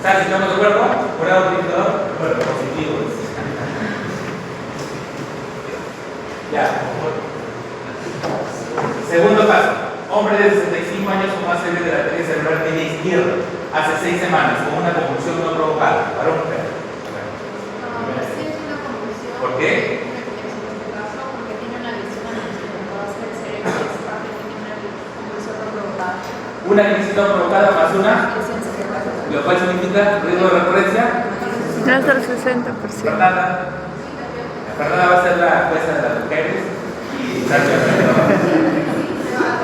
¿Sabes si estamos de acuerdo? Jurado utilizador, de acuerdo, positivo. Ya. Segundo caso. Hombre de 65 años con más fiebre de la arteria cerebral media izquierda, hace 6 semanas, con una convulsión no provocada. ¿Para un mujer? Sí, es una confusión. ¿Por qué? Porque tiene una lesión del cerebro y está tiene una convulsión no provocada. Una lesión provocada más una, Lesión cerebral. lo cual significa riesgo de recurrencia. Más del 60%. Fernanda va a ser la jueza de las mujeres y Sacha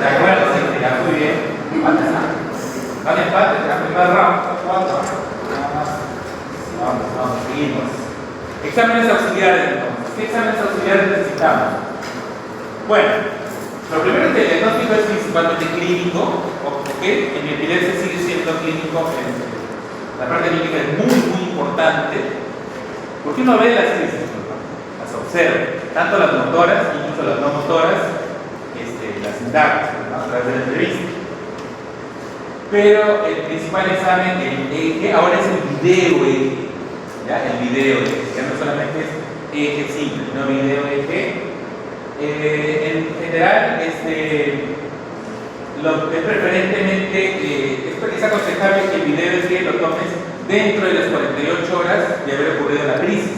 de acuerdo, sí, ya muy bien. Vale, empate, la primera round, 4. Vamos, seguimos. Exámenes auxiliares entonces. ¿Qué exámenes auxiliares necesitamos? Bueno, lo primero es que el diagnóstico es principalmente clínico, ¿ok? En mi epilepsia sigue siendo clínico. La parte clínica es muy importante, porque uno ve las crisis, las observa, tanto las motoras, incluso las no motoras, las indagas, ¿no? A través de la entrevista. Pero el principal examen, el eje, ahora es el video eje, ¿ya? El video eje, ya no solamente es eje simple, sino video eje. En general, preferentemente es aconsejable que el video eje lo tomes dentro de las 48 horas de haber ocurrido la crisis,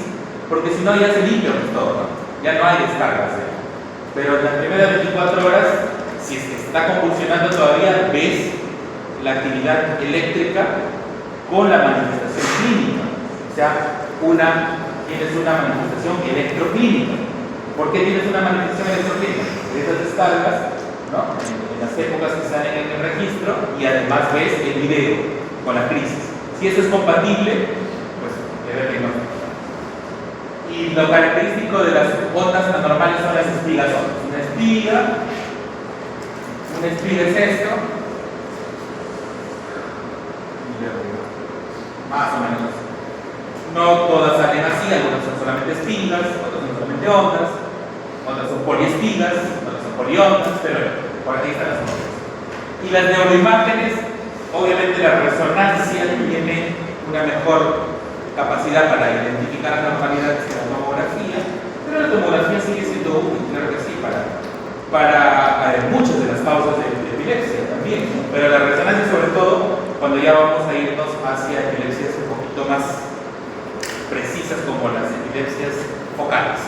porque si no ya se limpia todo, ¿no? Ya no hay descargas, ¿eh? Pero en las primeras 24 horas, si es que está convulsionando todavía, ves la actividad eléctrica con la manifestación clínica. O sea, tienes una manifestación electroclínica. ¿Por qué tienes una manifestación electroclínica? Esas descargas, ¿no? En las épocas que salen en el registro, y además ves el video con la crisis. Si eso es compatible, pues debe que no. Y lo característico de las ondas anormales son las espigas. Una espiga es esto, más o menos. No todas salen así, algunas son solamente espigas, otras son solamente ondas, otras son poliespigas, otras son poliondas, pero por aquí están las ondas. Y las neuroimágenes, obviamente la resonancia tiene una mejor capacidad para identificar anormalidades que la tomografía, pero la tomografía sigue siendo útil, claro que sí, para muchas de las causas de epilepsia también, ¿no? Pero la resonancia, sobre todo, cuando ya vamos a irnos hacia epilepsias un poquito más precisas, como las epilepsias focales.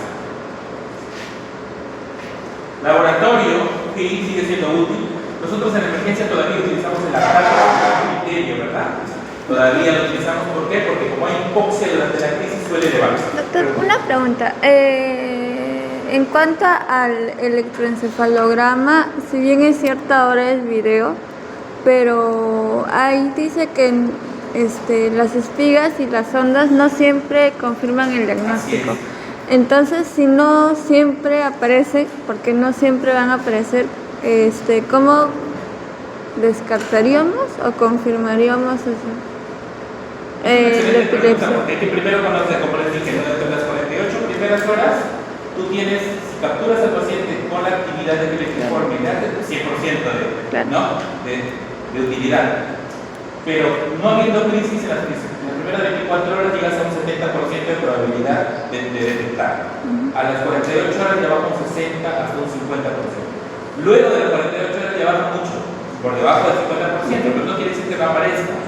Laboratorio, sí, sigue siendo útil. Nosotros en emergencia todavía utilizamos el lactato como criterio, ¿verdad? Todavía lo utilizamos, ¿por qué? Porque como hay hipoxia durante la crisis suele elevarse. Doctor, una pregunta. En cuanto al electroencefalograma, si bien es cierto ahora es video, pero ahí dice que las espigas y las ondas no siempre confirman el diagnóstico. Entonces, si no siempre aparece, porque no siempre van a aparecer, ¿cómo descartaríamos o confirmaríamos eso? Excelente pregunta, porque hay que primero conocer, como les dije, durante las 48 primeras horas, tú tienes, si capturas al paciente con la actividad epileptiforme, 100% de utilidad. Pero no habiendo crisis en las crisis, en las primeras 24 horas llegas a un 70% de probabilidad de detectar. A las 48 horas ya baja un 60 hasta un 50%. Luego de las 48 horas ya baja mucho, por debajo del 50%, pero no quiere decir que no aparezca.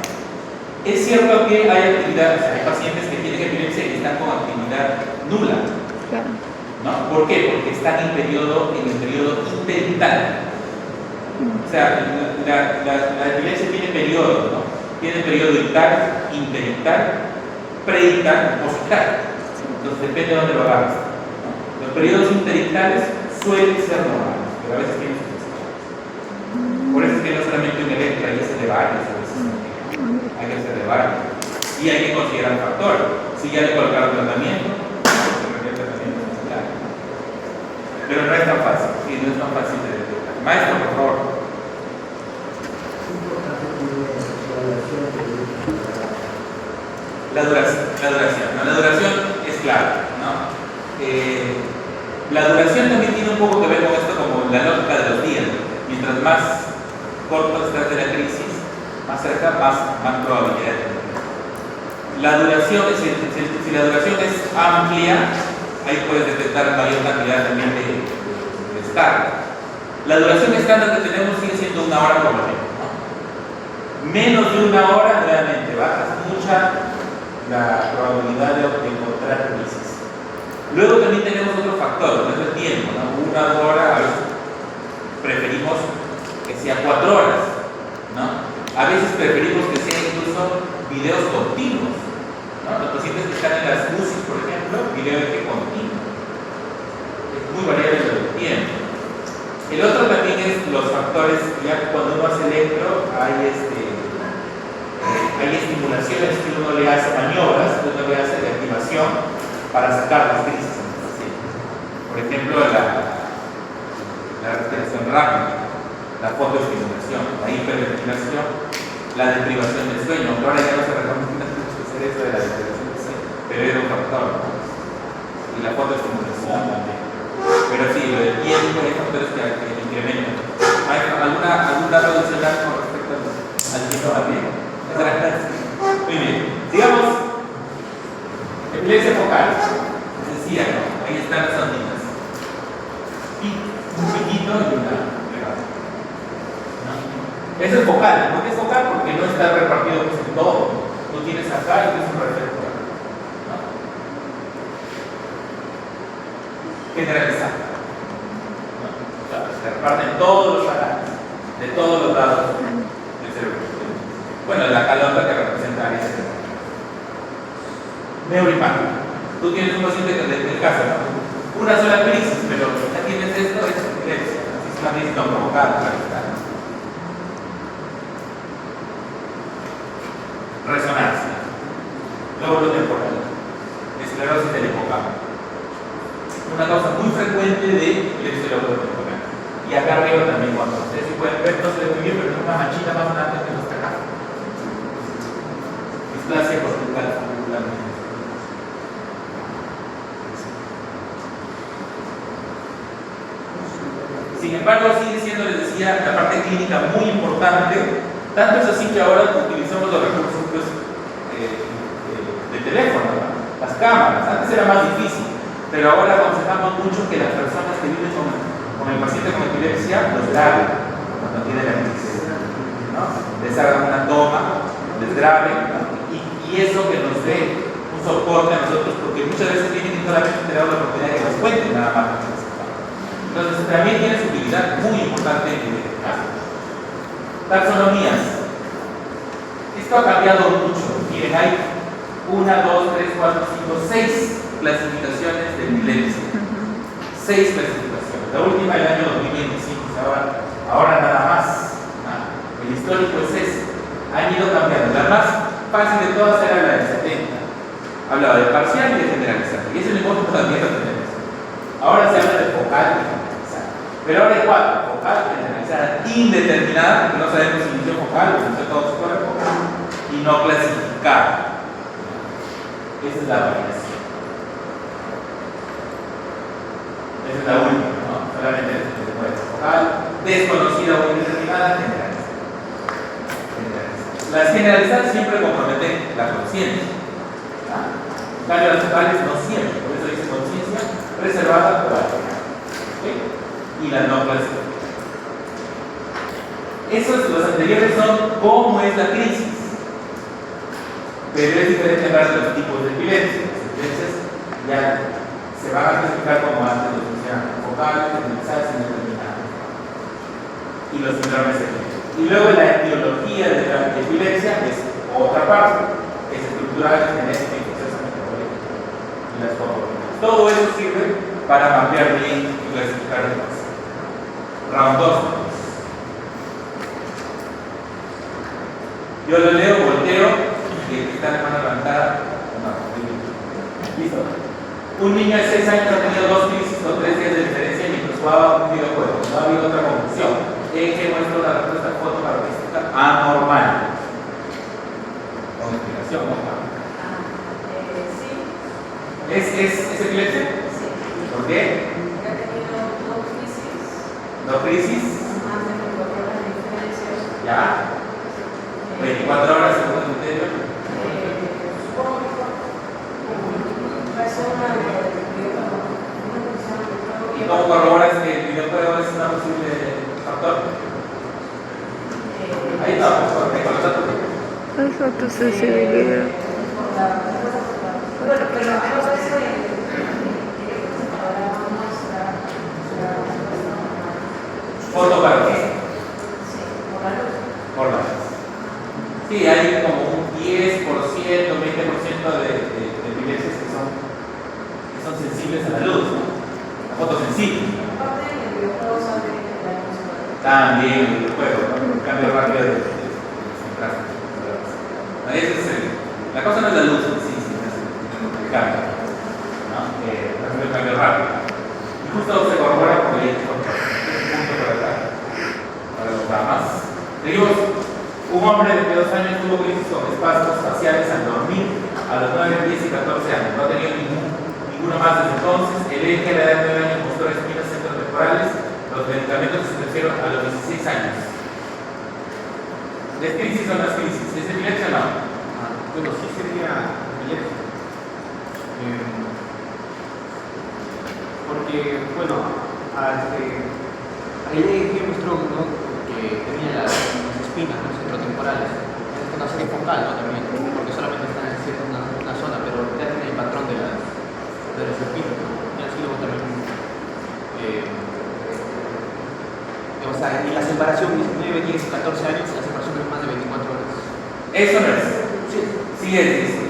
Es cierto que hay actividad, o sea, hay pacientes que tienen epilepsia y están con actividad nula. Claro. ¿No? ¿Por qué? Porque están en el periodo imperital. O sea, la epilepsia tiene periodos, ¿no? Tiene periodo ictal, interictal, preictal, posictal. Entonces depende de dónde lo agarres, ¿no? Los periodos interictales suelen ser normales, pero a veces tienen sus excepciones. Por eso es que no solamente un evento, hay que hacer de varios, a veces hay que hacer de varios. Y hay que considerar un factor. Si ya le colocaron tratamiento, pero no es tan fácil, sí, no es tan fácil de detectar. Maestro, por favor. La duración es clave, ¿no? La duración también tiene un poco que ver con esto, como la lógica de los días. Mientras más corto estás de la crisis, más cerca, más probabilidad de tener. La duración, si la duración es amplia, ahí puedes detectar mayor cantidad también de descarga. La duración estándar que tenemos sigue siendo 1 hora por lo menos, ¿no? Menos de 1 hora, nuevamente, bajas mucha la probabilidad de encontrar crisis. Luego también tenemos otro factor, que es el tiempo, ¿no? 1 hora, a veces preferimos que sea 4 horas, ¿no? A veces preferimos que sean incluso videos continuos, ¿no? Los pacientes que están en las UCI, por ejemplo, video de continuo. Es muy variable el tiempo. El otro también es los factores, ya cuando uno hace electro, hay estimulaciones que uno le hace, maniobras que uno le hace de activación para sacar las crisis en el paciente. Por ejemplo, la respiración rápida, la fotoestimulación, la hiperventilación, la deprivación del sueño. Aunque ahora ya no se recomienda mucho hacer eso de la deprivación del sueño, pero era un factor, ¿no? Y la fotoestimulación también. Pero sí, lo del tiempo hay factores que incrementan. ¿Hay algún dato adicional con respecto al tiempo también? Muy bien. Sigamos. Epilepsia focal. Decía, ¿no? Ahí están las onditas. Un piquito y una pegada. Eso es focal. ¿Por qué es focal? Porque no está repartido pues, en todo. Tú tienes acá y tienes un reflector, ¿no? Generalizado, ¿no? O sea, se reparten todos los canales, de todos los lados del cerebro. Bueno, la calota que representa área cerebral. Neuroimagen. Tú tienes un paciente que en el caso, ¿no? Una sola crisis, pero ya tienes esto, es epilepsia. Es una crisis no provocada, claro. Resonancia, lóbulo temporal, esclerosis del hipocampo. Una causa muy frecuente de epilepsia del lóbulo temporal. Y acá arriba también, cuando ustedes pueden ver, no se ve muy bien, pero es una manchita más grande que nuestra acá. Displasia cortical regularmente. Sin embargo, sigue siendo, les decía, la parte clínica muy importante. Tanto es así que ahora utilizamos los recursos pues, de teléfono, ¿no? Las cámaras. Antes era más difícil, pero ahora aconsejamos mucho que las personas que viven con el paciente con epilepsia los graben cuando tiene la crisis, ¿no? Les hagan una toma, les graben, ¿no? y eso que nos dé un soporte a nosotros, porque muchas veces tienen que solamente tener la oportunidad de que nos cuenten nada más. Entonces también tiene su utilidad muy importante en este caso. Taxonomías. Esto ha cambiado mucho. Miren, hay 1, 2, 3, 4, 5, 6 clasificaciones de epilepsia. 6 clasificaciones. La última el año 2025, ahora nada más. El histórico es ese. Han ido cambiando. La más fácil de todas era la del 70. Hablaba de parcial y de generalizado. Y ese lenguaje también lo tenemos. Ahora se habla de focal y generalizada. Pero ahora hay 4. Focal, generalizada, indeterminada, porque no sabemos si inició focal o inició todo su cuerpo, y no clasificada. Esa es la variación. Esa es la última, ¿no? Solamente se puede ser focal, desconocida o indeterminada, generalizada. Las generalizadas siempre comprometen la conciencia. En cambio, las focales no siempre, por eso dice conciencia reservada o alterada. Y la no clasificada. Los anteriores son cómo es la crisis, pero es diferente hablar de los tipos de epilepsia. Las epilepsias ya se van a clasificar como antes los mencionaban, focales, generalizadas y indeterminadas, y los síndromes epilépticos. Y luego la etiología de la epilepsia es otra parte, es estructural, genética, infecciosa, metabólica y las comorbilidades. Todo eso sirve para mapear bien y clasificar el paciente. Round 2. Yo lo leo, volteo, y el que está la mano levantada, no, listo. Un niño de 6 años ha tenido 2 crisis con 3 días de diferencia mientras jugaba un videojuego. No ha habido otra conclusión. Eje muestra la respuesta fotocaracterística anormal. Con explicación, ¿no? Sí. ¿Es epilepsia? Sí. ¿Por qué? Porque ha tenido 2 crisis. ¿No crisis? Más de 24 horas de diferencia. Ya. 24 horas según el criterio. Supongo ¿Y cómo corroboras que el videojuego es una posible factor? Ahí está, pues, con los datos. Es fotosensibilidad. Foto para qué? Por la luz. Sí, hay como un 10%, 20% de epilepsias que son sensibles a la luz, ¿no? La fotosensible. También el videojuego, ¿no? Un cambio rápido de contraste. La cosa no es la luz en sí, sino es el cambio, ¿no? El cambio rápido. Y justo se corrobora por ahí, punto para los damas. Seguimos. Un hombre de 2 años tuvo crisis con espasmos faciales al dormir a los 9, 10 y 14 años. No ha tenido ninguno más desde entonces. El eje a la edad de 9 años mostró espinas centrotemporales. Los medicamentos se establecieron a los 16 años. ¿Es crisis o no es crisis? ¿Es epilepsia o no? Bueno, sí sería epilepsia. Porque, bueno, ahí le mostró, ¿no?, que tenía las espinas, ¿no?, centrotemporales. Es una serie focal, ¿no?, también, porque solamente está en cierta una zona, pero ya tiene el patrón de las espinas, ¿no? Y así luego también. O sea, y la separación 19, 10, 14 años, la separación es más de 24 horas. Eso no es. Sí. Sí es.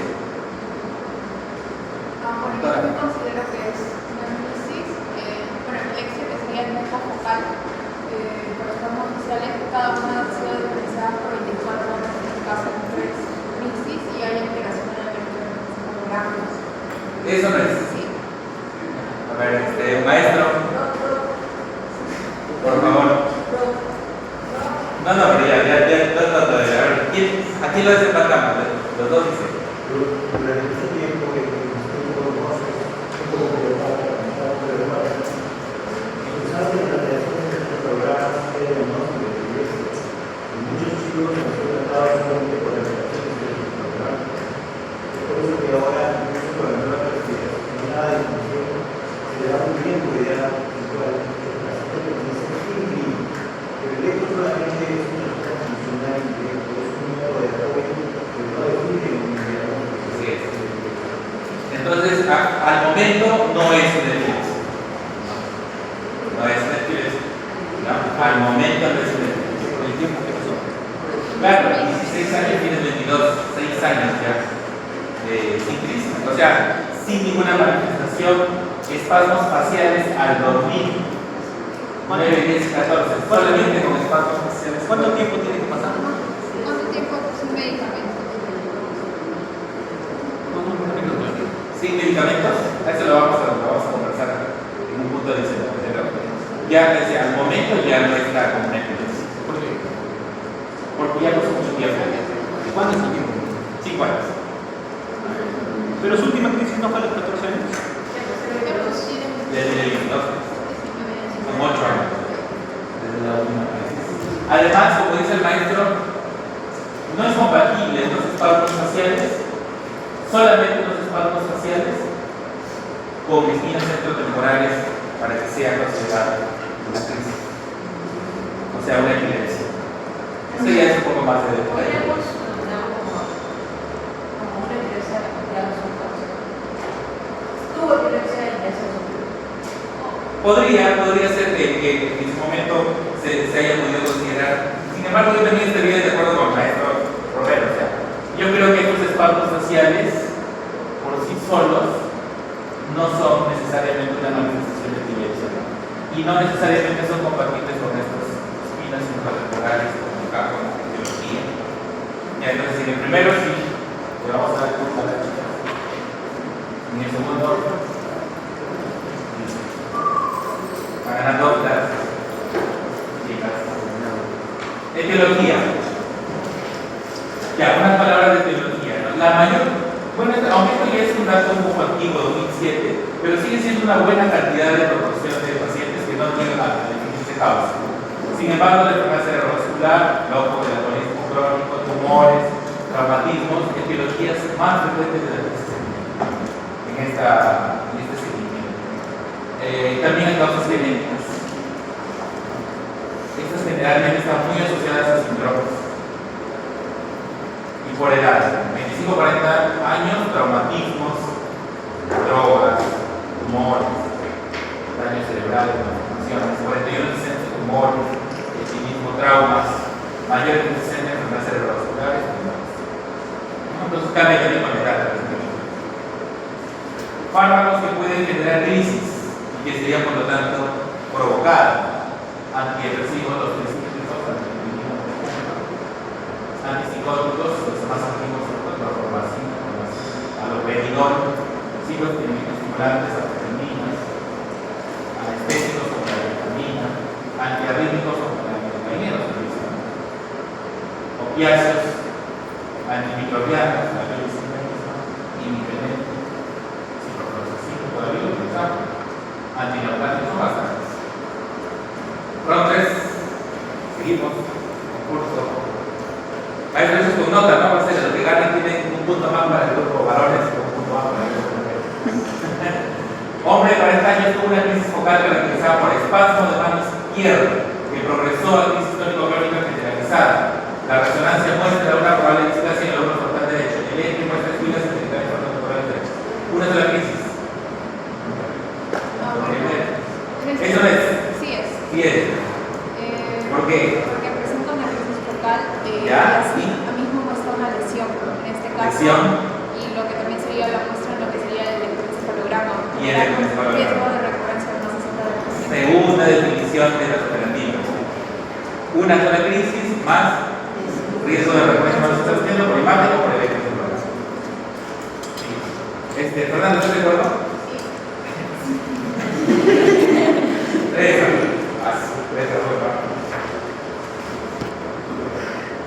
Bueno, yo considero que es una crisis, bueno, epilepsia que sería el moco focal, por estamos sociales, cada una ha sido diferenciada por 24 horas, en este caso en 3 crisis, y hay alteración en el electroencefalograma. Eso no es. Sí. A ver, maestro, por favor. No, pero ya, a ver, ¿a quién lo hace falta? Los dos dicen. Durante ese tiempo que estuvo con nosotros, un poco preocupado, empezaron las radiaciones de estos programas que eran no de iglesia. Y muchos chicos han sido tratados solamente por las radiaciones de estos programas. Es por eso que ahora, incluso con la nueva nada de discusión, se le da un tiempo ya igual. El electro solamente es una cosa funcional y es un número de apoyo que no define un número. Entonces, al momento no es una epilepsia. No es una epilepsia. ¿No? Al momento no es una epilepsia. Por el tiempo que pasó. Claro, 16 años tienes 22, 6 años ya sin crisis. O sea, sin ninguna manifestación, espasmos faciales al dormir. 9, 10, 14. Solamente con espasmos faciales. ¿Cuánto tiempo tiene que pasar? ¿Cuánto tiempo sin medicamentos? Sin medicamentos, eso lo vamos a conversar en un punto de ya desde al momento ya no está como una epilepsia. ¿Por qué? Porque ya pasó mucho tiempo. ¿Cuánto es el tiempo? 5 años. Pero su última crisis no fue a los 14 años. Pero sí, Desde el 22. 19 Son 8 años. Desde la última crisis. Además, como dice el maestro, no es compatible los espasmos faciales, solamente los espasmos faciales, con espinas centrotemporales para que sea considerada una crisis. O sea, una epilepsia. Eso ya es un poco más de detalle. Podríamos denominarlo como una epilepsia de los ojos. Tuvo epilepsia y ya se supo. Podría ser que en su momento se haya podido considerar. Sin embargo, yo también estaría de acuerdo con el maestro Romero. O sea, yo creo que estos espasmos faciales, por sí solos, no son necesariamente una manifestación de epilepsia, ¿no? Y no necesariamente son compatibles con estas espinas intratemporales como con la fisiología. Ya, entonces, en el primero sí, le vamos a dar curso a la chica. En el segundo, va ganando las chicas. Etiología. Ya, unas palabras de etiología, ¿no? La mayor, bueno, aunque esto ya es un dato un poco antiguo, 2007, pero sigue siendo una buena cantidad de proporción de pacientes que no tienen la difícil de causa. Sin embargo, la enfermedad cerebrovascular, loco, delatonismo crónico, tumores, traumatismos, etiologías más frecuentes de la crisis. En este seguimiento. También hay causas genéticas. Estas generalmente están muy asociadas a síndromes. Y por edad, 25-40 años, traumatismos, drogas, tumores, daño cerebral, malformaciones, 41-60 tumores, mismo traumas, mayores de 60 enfermedades cerebrovasculares, entonces cambia también con la edad. Fármacos que pueden generar crisis y que serían por lo tanto provocar antidepresivos, los principios antipsicóticos, los más activos son los norfloxacina, allopurinol, psicoestimulantes, anfetaminas, anestésicos como la ketamina, antiarrítmicos como la metformina, opiáceos, antimicrobianos, la imipenem, ciprofloxacina, todavía lo utilizamos, antineumáticos bastantes. Round 3, seguimos, concurso. Hay veces con nota, ¿no? Los que ganan tienen un punto más para el grupo varones y un punto más para el grupo mujeres. Hombre de 40 años tuvo una crisis focal caracterizada por espasmo de mano izquierda que progresó a crisis tónico-crónica generalizada. La resonancia muestra una probable excitación en el hombro frontal derecho. El eje muestra espinas cervicales frontal derecho. Una sola crisis. Eso es. Sí es. Sí es. ¿Por qué? Porque presenta una crisis focal Ya, y sí. a mismo muestra una lesión, en este caso. Lesión. Y lo que también sería la muestra en lo que sería el electroencefalograma. Y el electroencefalograma. Riesgo de recurrencia de una 60%. Segunda definición de las operativas. Una sola crisis más riesgo de recurrencia más sustancial por imagen o por electroencefalograma. Fernando, ¿estás de acuerdo? Tres.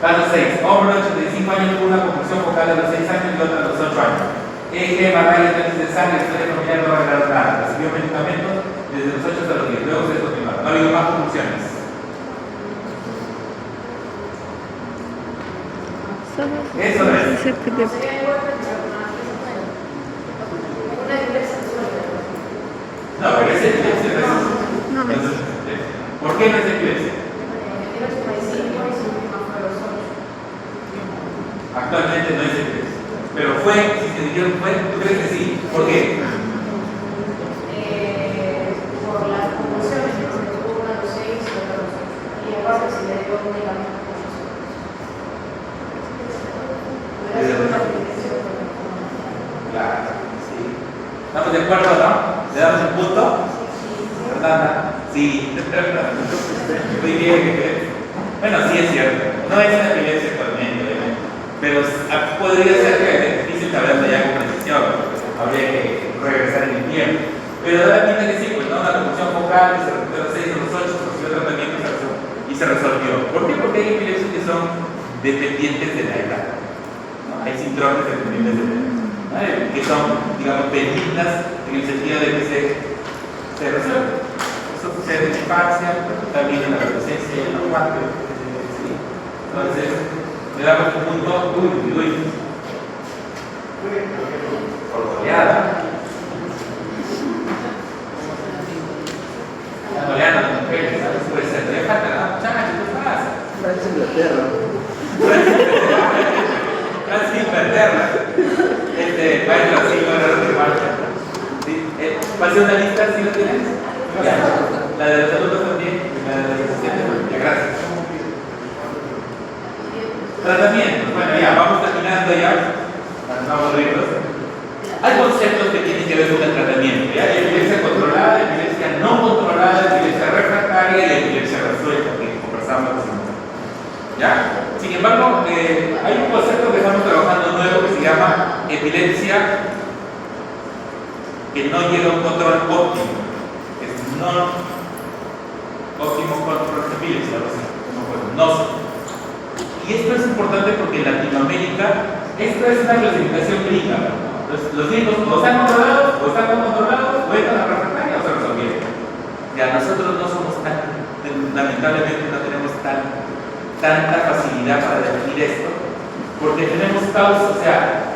Caso 6. Hombre de 85 años tuvo una confusión focal a los 6 años y otra a los 8 años. Eje, barrayas de sangre, historia familiar no arreglaron nada. Recibió medicamentos desde los 8 hasta los 10. Luego se descontinuaron. No ha habido más confusiones. Eso es. Sería igual que una iglesia suelta. No, pero es epilepsia. No me- Entonces, ¿por qué no es epilepsia? Tiene 85 y su última fue a los 8. Actualmente no es epilepsia. Pero fue, si te dijeron fue, ¿tú crees que sí? ¿Por qué? Por las convulsiones, porque tuvo una a los 6 y otra a los 8. Y aparte se le dio un medicamento por eso. Hubiera sido una epilepsia. Claro, sí. ¿Estamos de acuerdo, no? ¿Le damos un punto? Fernanda. Sí. Muy bien. Bueno, sí es cierto. No es una epilepsia actualmente, obviamente. Pero podría ser que es difícil saberlo ya con precisión. Habría que regresar en el tiempo. Pero da la pinta que sí, pues no, una confusión focal que se repitió a los 6 o los 8, recibió tratamiento y se resolvió. ¿Por qué? Porque hay epilepsias que son dependientes de la edad. ¿No? Hay síndromes dependientes de la edad. ¿No? Que son, digamos, benignas en el sentido de que se resuelven. Eso sucede en la infancia, también en la adolescencia y en la muerte. ¿Sí? Entonces, le damos un punto, por goleada. La goleada de mujeres, ¿sabes? Puede ser, le falta la muchacha, ¿qué pasa? Francia, Inglaterra. Francia, Inglaterra. Maestro, sí, bueno, no te marcha. ¿Sí? ¿Pase una lista, si lo tienes? Ya. La de los alumnos también, la de los asistentes, ya, gracias. Tratamiento, bueno, ya, vamos terminando ya, para no aburrirlos. Hay conceptos que tienen que ver con el tratamiento, ¿ya? Epilepsia controlada, epilepsia no controlada, epilepsia refractaria y epilepsia resuelta, que conversamos recién. ¿Ya? Sin embargo, hay un concepto que estamos trabajando nuevo que se llama epilepsia que no lleva un control óptimo. Es no óptimo control de epilepsia, algo así, como fue, no. Y esto es importante porque en Latinoamérica esto es una clasificación clínica. Entonces, los médicos o están controlados, o están no controlados, o están a refractaria o se resolvieron. Ya nosotros no somos lamentablemente no tenemos tanta facilidad para definir esto, porque tenemos causas, o sea,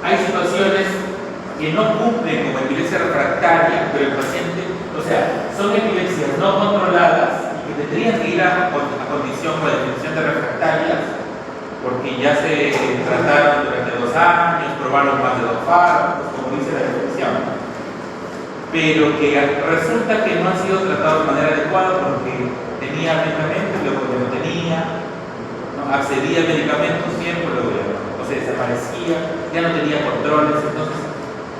hay situaciones que no cumplen como epilepsia refractaria, pero el paciente, o sea, son epilepsias no controladas y que tendrían que ir a condición o a definición de refractarias, porque ya se trataron durante 2 años, probaron más de 2 fármacos, como dice la definición, pero que resulta que no han sido tratados de manera adecuada porque tenía medicamentos, luego ya no tenía, ¿no? Accedía a medicamentos siempre, luego ya no, o sea, desaparecía, ya no tenía controles. Entonces,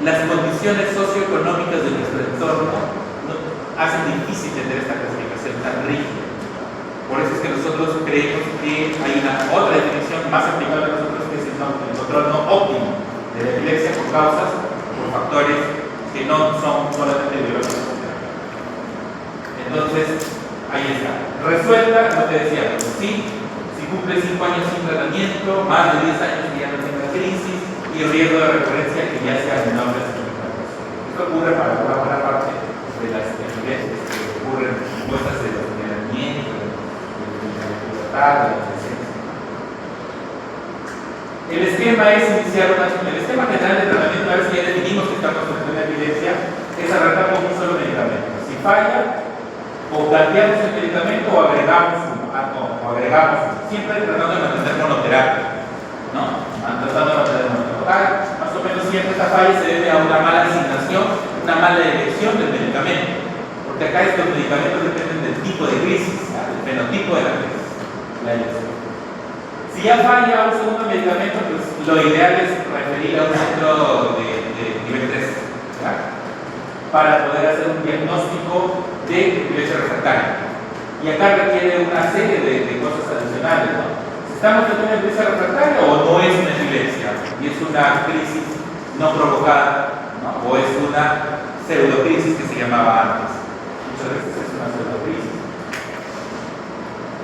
las condiciones socioeconómicas de nuestro entorno hacen difícil tener esta clasificación tan rígida. Por eso es que nosotros creemos que hay una otra definición más aplicable a nosotros, que es el control no óptimo de la epilepsia por causas, por factores que no son solamente biológicos. Entonces, ahí está. Resuelta, no te decía, pero sí, si cumple 5 años sin tratamiento, más de 10 años que ya no tenga crisis y el riesgo de recurrencia que ya sea menor de 50%. Esto ocurre para una buena parte de las epilepsias que ocurren compuestas de los entrenamientos, de la pubertad, de la adolescencia. El esquema es iniciar el esquema general de tratamiento, a ver si ya definimos que estamos en una epilepsia, es arrancar con un solo medicamento. Si falla, o cambiamos el medicamento o agregamos uno, siempre tratando de mantener monoterapia, ¿no? Tratando de mantener monoterapia. Más o menos siempre esta falla se debe a una mala asignación, una mala elección del medicamento, porque acá estos medicamentos dependen del tipo de crisis, del fenotipo de la crisis, la elección. Si ya falla un segundo medicamento, pues lo ideal es referir a un centro de nivel 3, ¿verdad? Para poder hacer un diagnóstico de epilepsia refractaria. Y acá requiere una serie de cosas adicionales, ¿no? Si estamos en una epilepsia refractaria o no es una epilepsia y es una crisis no provocada, ¿no? O es una pseudocrisis que se llamaba antes. Muchas veces es una pseudocrisis.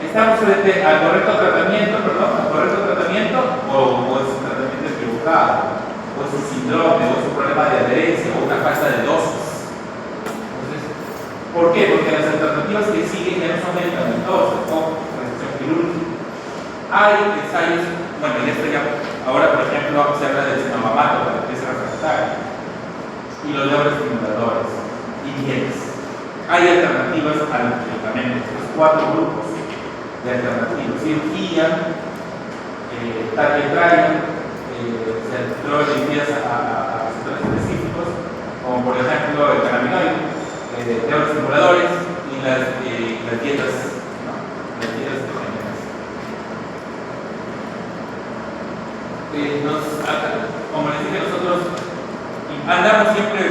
Estamos frente al correcto tratamiento, o es un tratamiento equivocado, o es un síndrome, o es un problema de adherencia, o una falta de dosis. ¿Por qué? Porque las alternativas que siguen ya no son medicamentosas o recepción quirúrgica. Hay ensayos, bueno, en esto ya, ahora por ejemplo se habla del cinomamato para la epilepsia refractaria y los neuroestimuladores y bienes. Hay alternativas a los medicamentos, los 4 grupos de alternativas: cirugía, targetrario, drogas dirigidas a sectores específicos, como por ejemplo el cannabinoide, neuroestimuladores y las dietas, ¿no? Las dietas cetogénicas. Como les dije, nosotros andamos siempre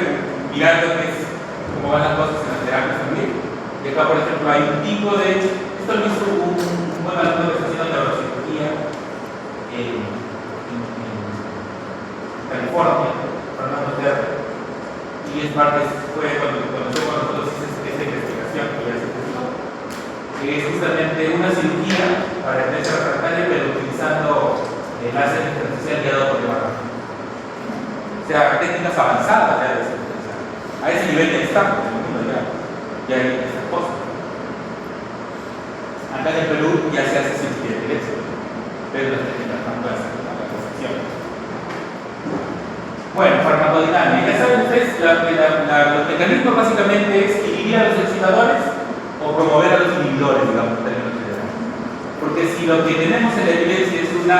mirando cómo van las cosas en las terapias también. Y acá, por ejemplo, hay un tipo de, esto lo hizo un buen alumno que está haciendo neurocirugía en California, Fernando Terra. Y es parte, fue cuando conoció con nosotros esta investigación que ya se puso, que es justamente una cirugía para epilepsia refractaria, pero utilizando láser intersticial guiado por el. O sea, técnicas avanzadas ya de cirugía. A ese nivel ya estamos en el mundo, ya hay estas cosas. Acá en el Perú ya se hace cirugía de epilepsia, pero las técnicas no pueden hacer la perfección. Bueno, farmacodinámica. Ya saben ustedes, los mecanismos básicamente es inhibir a los excisadores o promover a los inhibidores, digamos, en términos generales. Porque si lo que tenemos en la epilepsia es una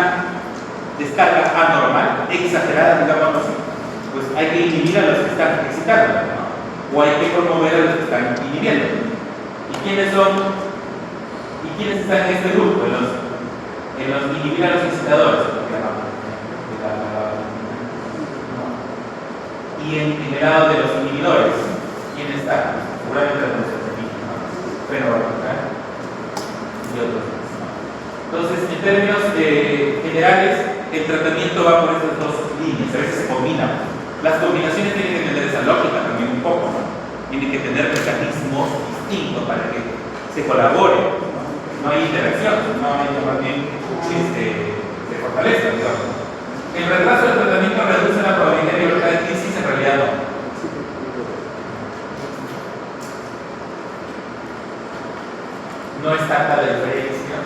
descarga anormal, exagerada, digamos así, pues hay que inhibir a los que están excitando, ¿no? O hay que promover a los que están inhibiendo. ¿Y quiénes son? ¿Y quiénes están en este grupo? En los inhibir a los excitadores, lo que llamamos. Y en el lado de los inhibidores, ¿quién está? Seguramente la concentración, ¿no? Pero y otros más, ¿no? Entonces, en términos generales, el tratamiento va por estas 2 líneas, a veces se combinan. Las combinaciones tienen que tener esa lógica también un poco, ¿no? Tienen que tener mecanismos distintos para que se colabore, ¿no? No hay interacción, normalmente más bien se fortalezca, digamos. El retraso del tratamiento reduce la probabilidad de libertad de crisis, en realidad no. No es tanta la diferencia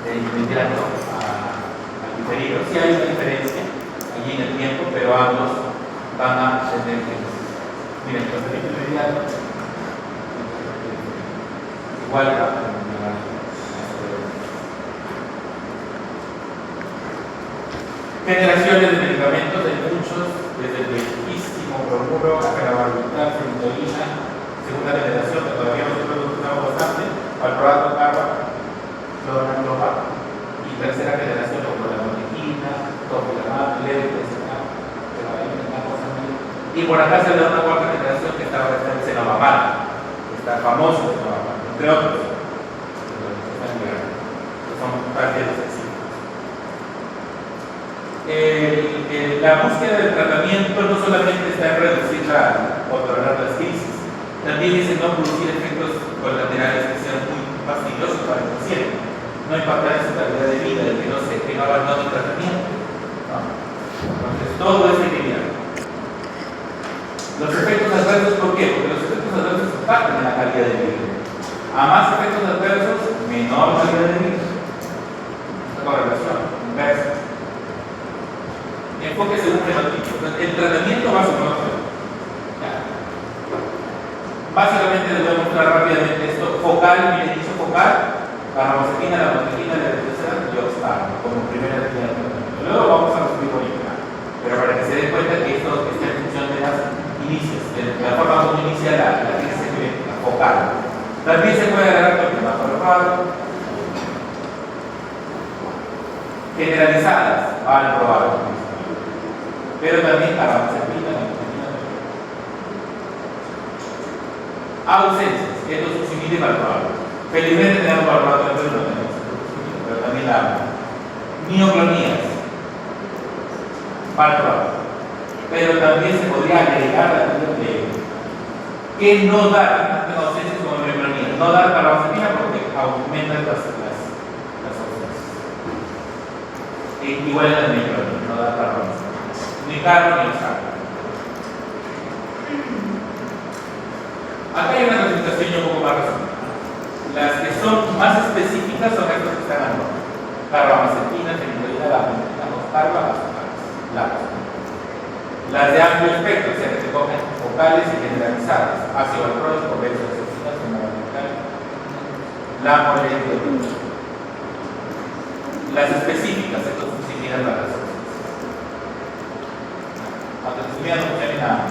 del inmediato al diferido. Sí hay una diferencia allí en el tiempo, pero ambos van a tener menos. Miren, el tratamiento inmediato igual a generaciones de medicamentos, hay muchos, desde el viejísimo bromuro hasta la barbital, fentoína, segunda generación, que todavía nosotros usamos bastante, valproato, carba, clonazepam, y tercera generación como la motequina, topiramab, levetiracetam, pero hay una cosa muy... Y por acá se da una cuarta generación que está el cenobamab, que está famoso el cenobamab, entre otros, que son parte de los éxitos. La búsqueda del tratamiento no solamente está en reducir o tolerar las crisis, también es en no producir efectos colaterales que sean muy fastidiosos para el paciente, no impactar en su calidad de vida, de que no se tenga abandonado el tratamiento, ¿no? Entonces todo es equilibrado. Los efectos adversos, ¿por qué? Porque los efectos adversos impactan en la calidad de vida. A más efectos adversos, menor calidad de vida. Esta correlación inversa. Enfoque según fenotipo. El tratamiento va según fenotipo. Básicamente les voy a mostrar rápidamente esto. Focal, miren, hizo focal, carbamazepina, la motequina, la levetiracetam y oxalo como primera línea de tratamiento. Luego vamos a los bipolinar. Pero para que se den cuenta que esto está en función de las inicios, de la forma como inicia la crisis epiléptica, focal. También se puede agarrar con el valproato, generalizadas, valproato. Pero también carbamazepina, la motequina. Ausencias, esto es succinil y valproato. Felizmente tenemos valproato, pero no tenemos, pero también la mioclonías, valproato. Pero también se podría agregar la de que no dar tantas ausencias como mioclonías. No dar carbamazepina porque aumenta las ausencias. Igual en la mioclonías, no dar carbamazepina. Ni carbo ni oxalo. Acá hay una clasificación un poco más resumida. Las que son más específicas son estas que están arriba. Carbamazepina, fenitoína, la carba, las de amplio espectro, o sea, que se cogen focales y generalizadas, ácido valproico, benzodiazepinas, fenobarbital, la molécula. Las específicas, esto es similar a las otras. Aunque no funcione nada.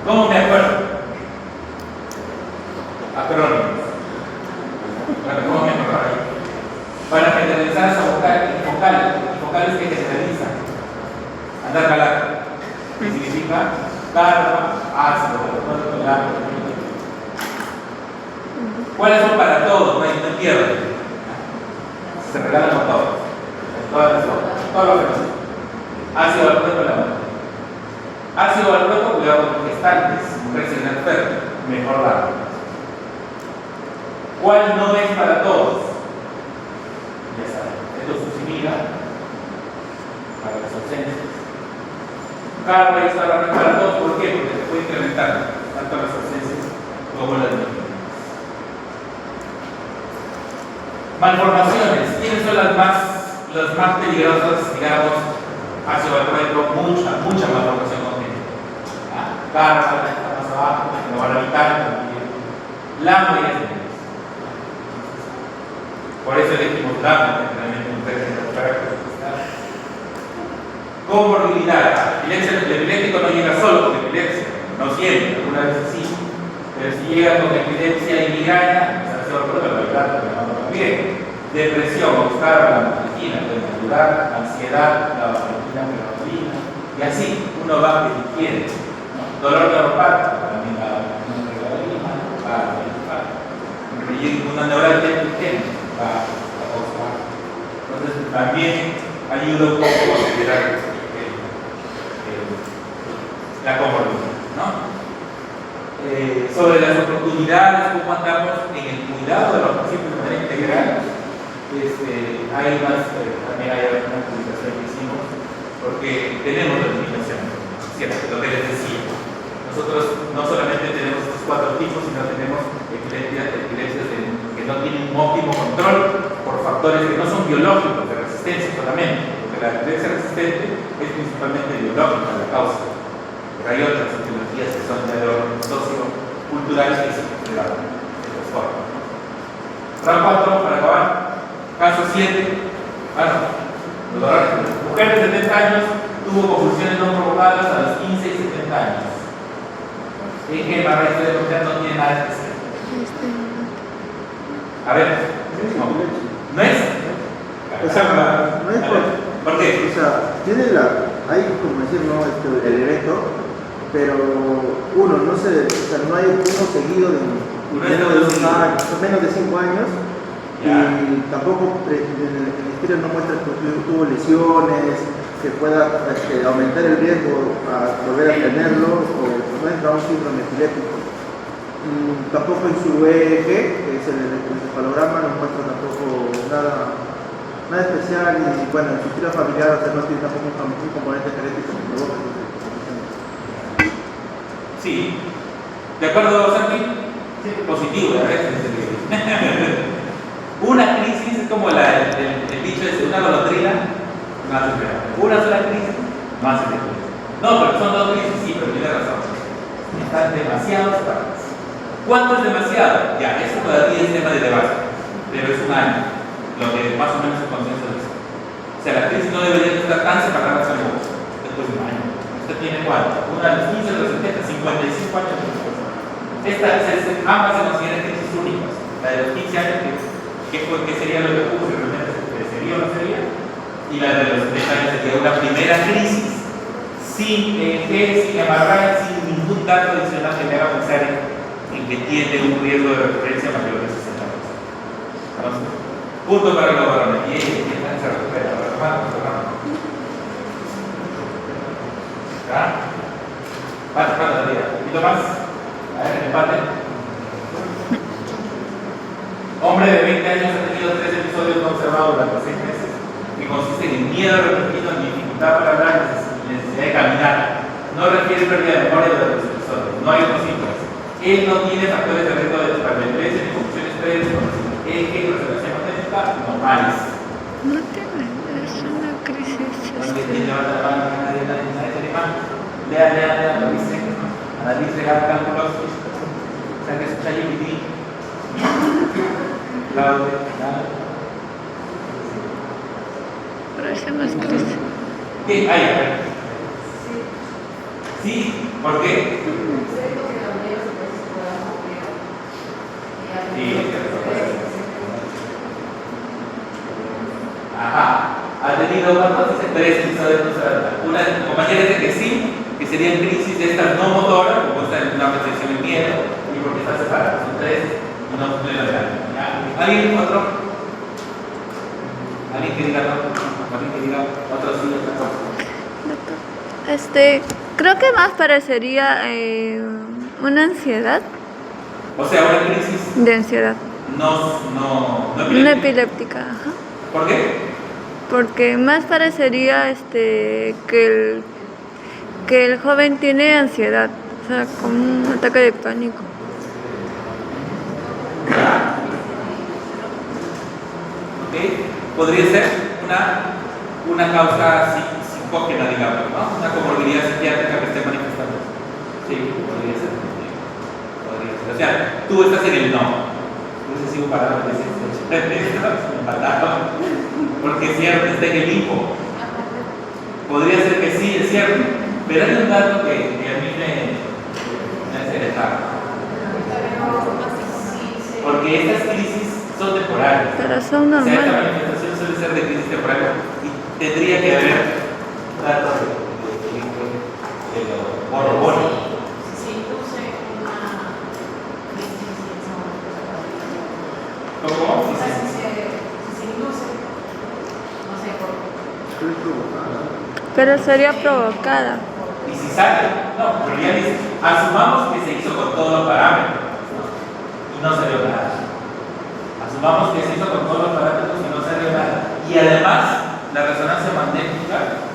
¿Cómo me acuerdo? Acrónimos. Bueno, ¿cómo me acuerdo ahí? Para generalizar esa focales que generalizan. Andar calado. ¿Qué significa? Carba, ácido, ¿cuáles son para todos? No pierden. Se regalan con todos. Todas las cosas. Todos los que ácido valproico, la mano. Ácido valproico, cuidado con los gestantes, mujeres en enfermo, mejor darlo. ¿Cuál no es para todos? Ya saben, esto es succinila para las ausencias. Carba y esta no es para todos, ¿por qué? Porque se puede incrementar tanto las ausencias como las mioclonias. Malformaciones, ¿quiénes son las más peligrosas, digamos? Ácido valproico, mucha malformación congénita. Carba, está más abajo, no van a evitar también. Lamo y es. Por eso elegimos lamo, generalmente mujeres en los comorbilidad. El epiléptico no llega solo con epilepsia, no siempre, algunas veces sí. Pero si llega con epilepsia y migraña, pues ácido valproico lo evitar, pero no también. Depresión, buscar la motequina, puede ayudar, ansiedad, la valentina, y así uno va que quiere. Dolor neuropático, también la regalina, una neuralgia va a causar. Entonces también ayuda un poco a considerar la comorbilidad, ¿no? Sobre las oportunidades, cómo andamos en el cuidado de los pacientes de manera integral. Hay más, también hay una publicación que hicimos, porque tenemos las limitaciones, ¿cierto? Lo que les decía. Nosotros no solamente tenemos estos 4 tipos, sino tenemos epilepsias que no tienen un óptimo control por factores que no son biológicos, de resistencia solamente, porque porque la epilepsia resistente es principalmente biológica la causa, pero hay otras etiologías que son de orden socioculturales que se transforman. Round 4, para acabar. Caso 7. Mujer de 70 años tuvo convulsiones no provocadas a los 15 y 70 años. ¿En qué barra de no tiene nada especial? A ver, no es. O sea, no es ¿Por qué? O sea, tiene hay como decir, no, el evento, pero no hay uno seguido de menos de 5 años. Ya. Y tampoco el historial no muestra que tuvo lesiones, que pueda aumentar el riesgo a volver a tenerlo, o no entra un síndrome epiléptico. Tampoco en su EEG, que es el encefalograma, no muestra tampoco nada especial, y bueno, en su historia familiar, o sea, no tiene tampoco un componente genético que provoque esta condición. Sí. ¿De acuerdo, Santi? Sí. Positivo, ¿verdad? Una crisis es como el dicho es una golondrina, no hace esperar. Una sola crisis, no hace esperar. No, pero son dos crisis, sí, pero tiene razón. Están demasiado separadas. ¿Cuánto es demasiado? Ya, eso todavía es tema de debate, pero es un año, lo que más o menos el consenso dice. O sea, la crisis no debería estar tan separada después de un año. Usted tiene cuánto? Una de los 15, de los 70, 55 años después. Ambas se consideran crisis únicas. La de los 15 años, que sería lo que ocurre realmente, sería o no sería, y la de los 70 años sería una primera crisis sin amarrar, sin ningún dato adicional que me haga pensar en que tiene un riesgo de recurrencia mayor de 60%. Entonces, punto para los varones. Y se recupera. ¿Ya? Vale, ¿y lo más? A ver, empate. Hombre de 20 años ha tenido 3 episodios no observados durante 6 meses, que consisten en miedo repetido, en dificultad para hablar y necesidad de caminar. No refiere pérdida de memoria de los episodios, no hay otros síntomas. Él no tiene factores de riesgo de epilepsia ni confusiones previas con eje y resonancia magnética normales. No tiene, es una crisis. Levanta la mano, nadie tiene mano. Lea, revise, analice, haga cálculos, saque su ChatGPT. Pero eso no es crisis. ¿Qué hay? A ver. Sí, ¿por qué? Sí, ajá. Ha tenido cuántos? 3 episodios. Una compañera dice que sí, que serían crisis de estas no motoras, como está en una percepción de miedo, y porque está separada. Son 3 y no de la. ¿Alguien otro? ¿Alguien que diga no? ¿Alguien que diga otro sí, otra cosa? Creo que más parecería una ansiedad. O sea, una crisis De ansiedad. no Una epiléptica, ajá. ¿Por qué? Porque más parecería que el joven tiene ansiedad, o sea, como un ataque de pánico. ¿Okay? Podría ser una causa psicógena, digamos, ¿no? Una comorbilidad psiquiátrica que esté manifestando. Sí, podría ser. O sea, tú estás en el no. Entonces sigo parado y dices, porque es cierto, está en el limbo. Podría ser que sí, es cierto, pero hay un dato que a mí me hace alejar. Porque estas crisis son temporales. Pero son O sea, esta normales. manifestación suele ser de crisis temporal y tendría que haber datos de lo corrobórico. ¿Cómo? O sea, si se induce, no sé, Pero sería provocada. Y si sale, no, pero ya dice, asumamos que se hizo con todos los parámetros y no salió nada. Asumamos que se hizo con todos los parámetros y no salió nada. Y además, la resonancia magnética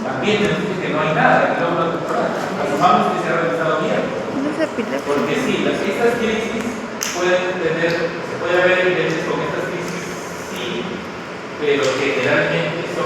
también nos dice que no hay nada. Asumamos que se ha realizado bien. No es epiléptica. Porque sí, estas crisis se puede haber evidencias con estas crisis, sí, pero generalmente son